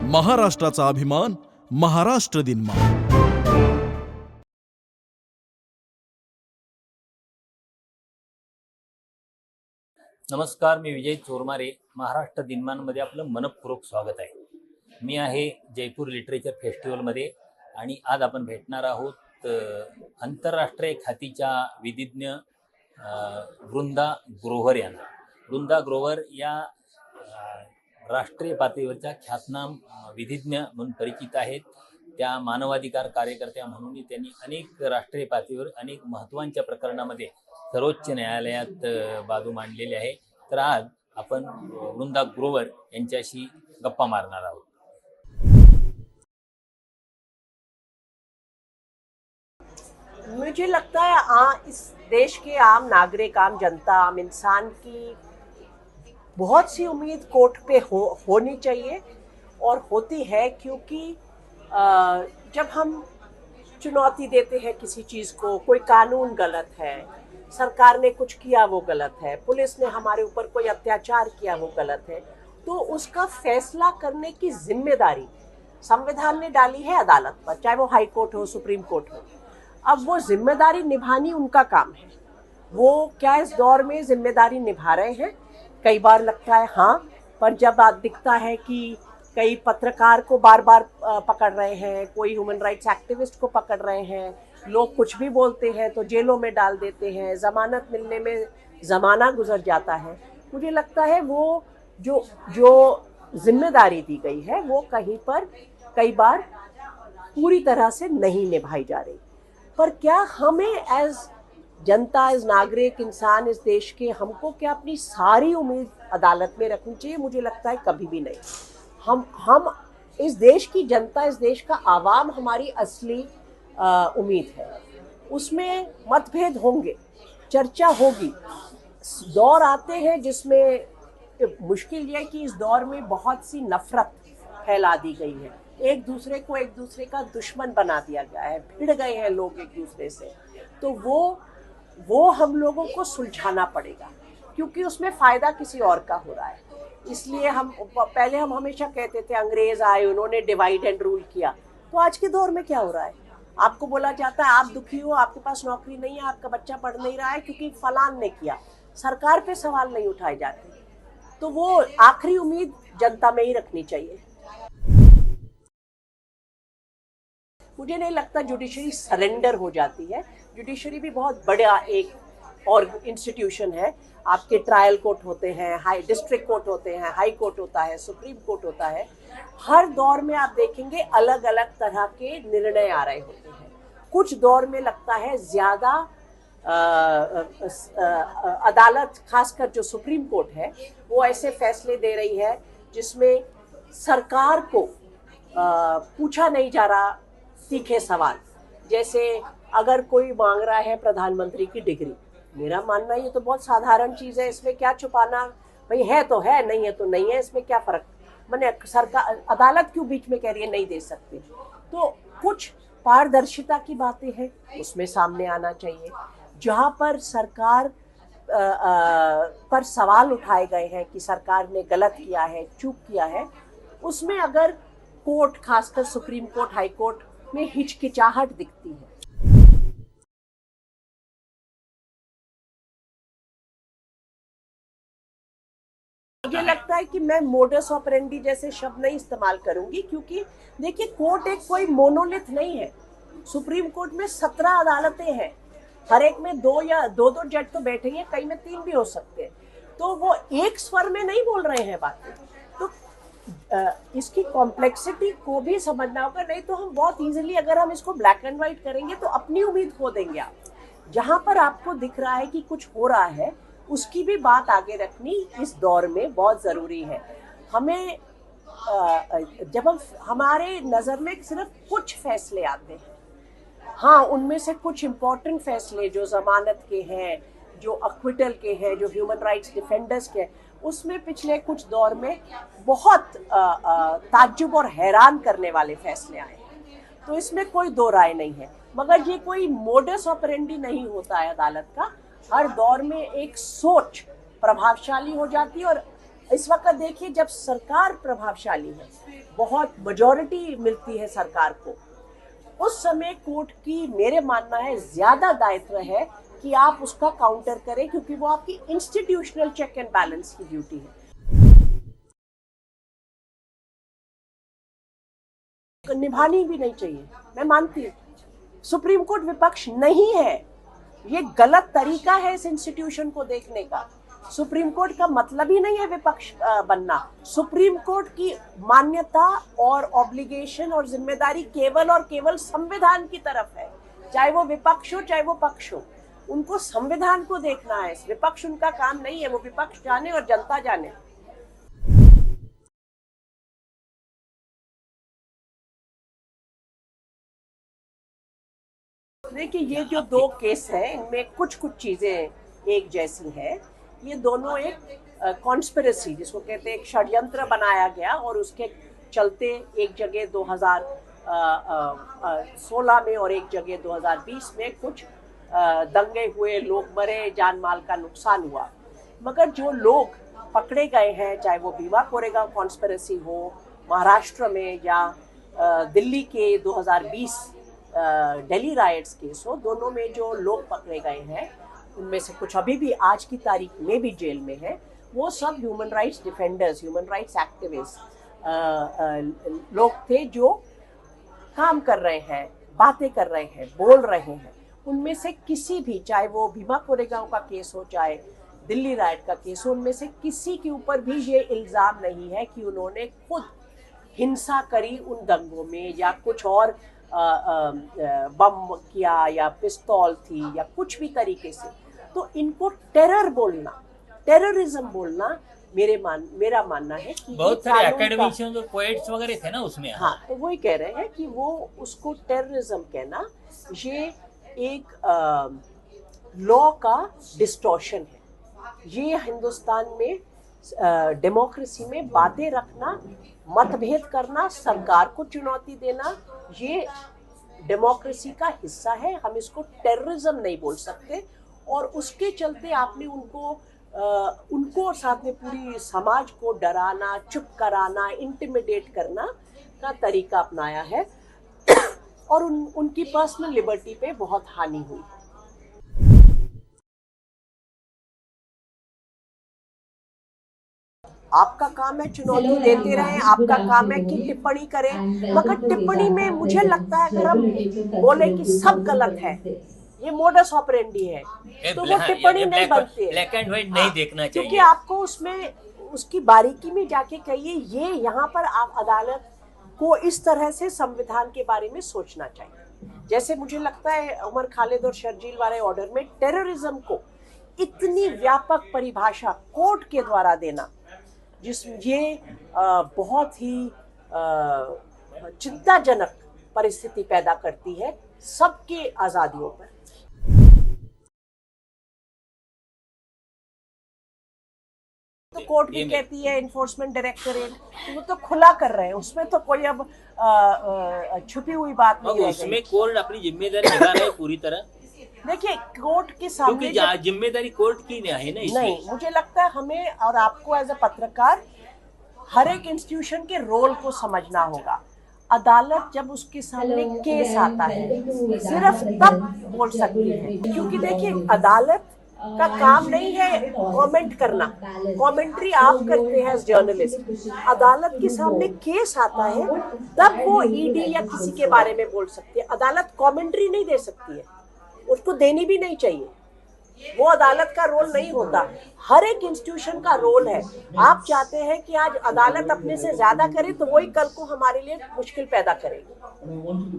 महाराष्ट्राचा अभिमान, महाराष्ट्र दिनमा। नमस्कार, मी विजय चोरमारे। महाराष्ट्र दिनमानमध्ये आपलं मनपूर्वक स्वागत आहे। मी आहे जयपूर लिटरेचर फेस्टिवलमध्ये आणि आज आपण भेटणार आहोत आंतरराष्ट्रीय ख्यातीच्या विधिज्ञ वृंदा ग्रोव्हर यांना। वृंदा ग्रोव्हर या राष्ट्रीय पातळीवरच्या ख्यातनाम विधिज्ञ म्हणून परिचित आहेत। त्या मानवाधिकार कार्यकर्त्या म्हणून त्यांनी अनेक राष्ट्रीय पातळीवर अनेक महत्त्वाच्या प्रकरणामध्ये सर्वोच्च न्यायालयात बाजू मांडलेली आहे। तर आज आपण वृंदा ग्रोव्हर यांच्याशी गप्पा मारणार आहोत। मुझे लगता है इस देश के आम नागरिक, आम जनता, आम इंसान की बहुत सी उम्मीद कोर्ट पे होनी चाहिए और होती है, क्योंकि जब हम चुनौती देते हैं किसी चीज़ को, कोई कानून गलत है, सरकार ने कुछ किया वो गलत है, पुलिस ने हमारे ऊपर कोई अत्याचार किया वो गलत है, तो उसका फैसला करने की जिम्मेदारी संविधान ने डाली है अदालत पर, चाहे वो हाई कोर्ट हो, सुप्रीम कोर्ट हो। अब वो जिम्मेदारी निभानी उनका काम है। वो क्या इस दौर में जिम्मेदारी निभा रहे हैं? कई बार लगता है हाँ, पर जब दिखता है कि कई पत्रकार को बार बार पकड़ रहे हैं, कोई ह्यूमन राइट्स एक्टिविस्ट को पकड़ रहे हैं, लोग कुछ भी बोलते हैं तो जेलों में डाल देते हैं, जमानत मिलने में ज़माना गुजर जाता है। मुझे लगता है वो जो जिम्मेदारी दी गई है वो कहीं पर कई बार पूरी तरह से नहीं निभाई जा रही। पर क्या हमें एज जनता, एज नागरिक, इंसान इस देश के, हमको क्या अपनी सारी उम्मीद अदालत में रखनी चाहिए? मुझे लगता है कभी भी नहीं। हम इस देश की जनता, इस देश का आवाम हमारी असली उम्मीद है। उसमें मतभेद होंगे, चर्चा होगी, दौर आते हैं जिसमें मुश्किल यह है कि इस दौर में बहुत सी नफरत फैला दी गई है, एक दूसरे को एक दूसरे का दुश्मन बना दिया गया है, भिड़ गए हैं लोग एक दूसरे से। तो वो हम लोगों को सुलझाना पड़ेगा, क्योंकि उसमें फ़ायदा किसी और का हो रहा है। इसलिए पहले हम हमेशा कहते थे अंग्रेज़ आए, उन्होंने डिवाइड एंड रूल किया। तो आज के दौर में क्या हो रहा है? आपको बोला जाता है आप दुखी हो, आपके पास नौकरी नहीं है, आपका बच्चा पढ़ नहीं रहा है क्योंकि फलान ने किया। सरकार पे सवाल नहीं उठाए जाते। तो वो आखिरी उम्मीद जनता में ही रखनी चाहिए। मुझे नहीं लगता जुडिशरी सरेंडर हो जाती है। जुडिशरी भी बहुत बड़ा एक और इंस्टीट्यूशन है। आपके ट्रायल कोर्ट होते हैं, हाई डिस्ट्रिक्ट कोर्ट होते हैं, हाई कोर्ट होता है, सुप्रीम कोर्ट होता है। हर दौर में आप देखेंगे अलग अलग तरह के निर्णय आ रहे होते हैं। कुछ दौर में लगता है ज़्यादा अदालत, खासकर जो सुप्रीम कोर्ट है, वो ऐसे फैसले दे रही है जिसमें सरकार को पूछा नहीं जा रहा तीखे सवाल। जैसे अगर कोई मांग रहा है प्रधानमंत्री की डिग्री, मेरा मानना ये तो बहुत साधारण चीज़ है, इसमें क्या छुपाना? भाई है तो है, नहीं है तो नहीं है, इसमें क्या फ़र्क? मैंने सरकार, अदालत क्यों बीच में कह रही है नहीं दे सकते? तो कुछ पारदर्शिता की बातें हैं, उसमें सामने आना चाहिए। जहाँ पर सरकार पर सवाल उठाए गए हैं कि सरकार ने गलत किया है, चूक किया है, उसमें अगर कोर्ट, खासकर सुप्रीम कोर्ट, हाई कोर्ट में हिचकिचाहट दिखती है। मुझे लगता है कि मैं मोडस ऑपरेंडी जैसे शब्द नहीं इस्तेमाल करूंगी, क्योंकि देखिए कोर्ट एक कोई मोनोलिथ नहीं है। सुप्रीम कोर्ट में 17 अदालतें हैं, हर एक में दो जज तो बैठे हैं, कई में 3 भी हो सकते हैं। तो वो एक स्वर में नहीं बोल रहे हैं बातें। तो इसकी कॉम्प्लेक्सिटी को भी समझना होगा, नहीं तो हम बहुत इजीली, अगर हम इसको ब्लैक एंड वाइट करेंगे तो अपनी उम्मीद खो देंगे आप। जहाँ पर आपको दिख रहा है कि कुछ हो रहा है, उसकी भी बात आगे रखनी इस दौर में बहुत ज़रूरी है। हमें जब हमारे नज़र में सिर्फ कुछ फैसले आते हैं, हाँ, उनमें से कुछ इम्पोर्टेंट फैसले जो ज़मानत के हैं, जो अक्विटल के हैं, जो ह्यूमन राइट्स डिफेंडर्स के हैं, उसमें पिछले कुछ दौर में बहुत ताज्जुब और हैरान करने वाले फैसले आए हैं। तो इसमें कोई दो राय नहीं है, मगर ये कोई मोडस ऑपरेंडी नहीं होता है अदालत का। हर दौर में एक सोच प्रभावशाली हो जाती है और इस वक्त देखिए जब सरकार प्रभावशाली है, बहुत मेजॉरिटी मिलती है सरकार को, उस समय कोर्ट की मेरे मानना है ज्यादा दायित्व है कि आप उसका काउंटर करें, क्योंकि वो आपकी इंस्टीट्यूशनल चेक एंड बैलेंस की ड्यूटी है। निभानी भी नहीं चाहिए, मैं मानती हूँ। सुप्रीम कोर्ट विपक्ष नहीं है, ये गलत तरीका है इस इंस्टीट्यूशन को देखने का। सुप्रीम कोर्ट का मतलब ही नहीं है विपक्ष बनना। सुप्रीम कोर्ट की मान्यता और ऑब्लिगेशन और जिम्मेदारी केवल और केवल संविधान की तरफ है, चाहे वो विपक्ष हो चाहे वो पक्ष हो। उनको संविधान को देखना है, विपक्ष उनका काम नहीं है। वो विपक्ष जाने और जनता जाने। देखिए ये जो दो केस हैं इनमें कुछ चीजें एक जैसी हैं। ये दोनों एक कॉन्स्पिरेसी जिसको कहते हैं, एक षड्यंत्र बनाया गया और उसके चलते एक जगह 2016 में और एक जगह 2020 में कुछ दंगे हुए, लोग मरे, जान माल का नुकसान हुआ। मगर जो लोग पकड़े गए हैं, चाहे वो भीमा कोरेगांव कॉन्स्पिरेसी हो महाराष्ट्र में या दिल्ली के 2020 दिल्ली राइट्स केस हो, दोनों में जो लोग पकड़े गए हैं उनमें से कुछ अभी भी आज की तारीख में भी जेल में है। वो सब human rights defenders, human rights activist लोग थे जो काम कर रहे हैं, बातें कर रहे हैं, बोल रहे हैं। उनमें से किसी भी, चाहे वो भीमा कोरेगांव का केस हो चाहे दिल्ली राइट का केस हो, उनमें से किसी के ऊपर भी ये इल्ज़ाम नहीं है कि उन्होंने खुद हिंसा करी उन दंगों में, या कुछ और बम किया या पिस्तौल थी या कुछ भी तरीके से। तो इनको टेरर बोलना, टेररिज्म बोलना मेरा मानना है कि बहुत सारे एकेडमिशियंस और पोएट्स वगैरह थे ना उसमें। हाँ, तो वही कह रहे हैं कि वो उसको टेररिज्म कहना ये एक लॉ का डिस्टॉर्शन है। ये हिंदुस्तान में डेमोक्रेसी में बातें रखना, मतभेद करना, सरकार को चुनौती देना, ये डेमोक्रेसी का हिस्सा है। हम इसको टेररिज्म नहीं बोल सकते। और उसके चलते आपने उनको और साथ में पूरी समाज को डराना, चुप कराना, इंटिमिडेट करना का तरीका अपनाया है और उनकी पर्सनल लिबर्टी पे बहुत हानि हुई। आपका काम है चुनौती देते रहें, आपका काम है कि टिप्पणी करें, मगर टिप्पणी में मुझे लगता है अगर हम बोले कि सब गलत है, ये मोडस ऑपरेंडी है, तो वो टिप्पणी नहीं बनती है। ब्लैक एंड व्हाइट नहीं देखना चाहिए, क्योंकि आपको उसमें उसकी बारीकी में जाके कहिए। ये यहाँ पर आप अदालत को इस तरह से संविधान के बारे में सोचना चाहिए। जैसे मुझे लगता है उमर खालिद और शर्जील वाले ऑर्डर में टेररिज्म को इतनी व्यापक परिभाषा कोर्ट के द्वारा देना, जिसमें ये बहुत ही चिंताजनक परिस्थिति पैदा करती है सबके आजादियों पर। तो कोर्ट भी कहती है, इन्फोर्समेंट डायरेक्टोरेट, वो तो खुला कर रहे हैं, उसमें तो कोई अब छुपी हुई बात नहीं है। उसमें कोर्ट अपनी जिम्मेदारी निभा रहा है पूरी तरह। देखिए कोर्ट के सामने जिम्मेदारी कोर्ट की है ना इसमें। नहीं, मुझे लगता है हमें और आपको एज ए पत्रकार हर एक इंस्टीट्यूशन के रोल को समझना होगा। अदालत जब उसके सामने केस आता है सिर्फ तब बोल सकती है, क्योंकि देखिए अदालत का काम नहीं है कमेंट करना, कमेंट्री आप करते हैं एज जर्नलिस्ट। अदालत के सामने केस आता है तब वो ईडी या किसी के बारे में बोल सकती है। अदालत कमेंट्री नहीं दे सकती है, उसको देनी भी नहीं चाहिए, वो अदालत का रोल नहीं होता। हर एक इंस्टीट्यूशन का रोल है। आप चाहते हैं कि आज अदालत अपने से ज्यादा करे तो वही कल को हमारे लिए मुश्किल पैदा करेगी।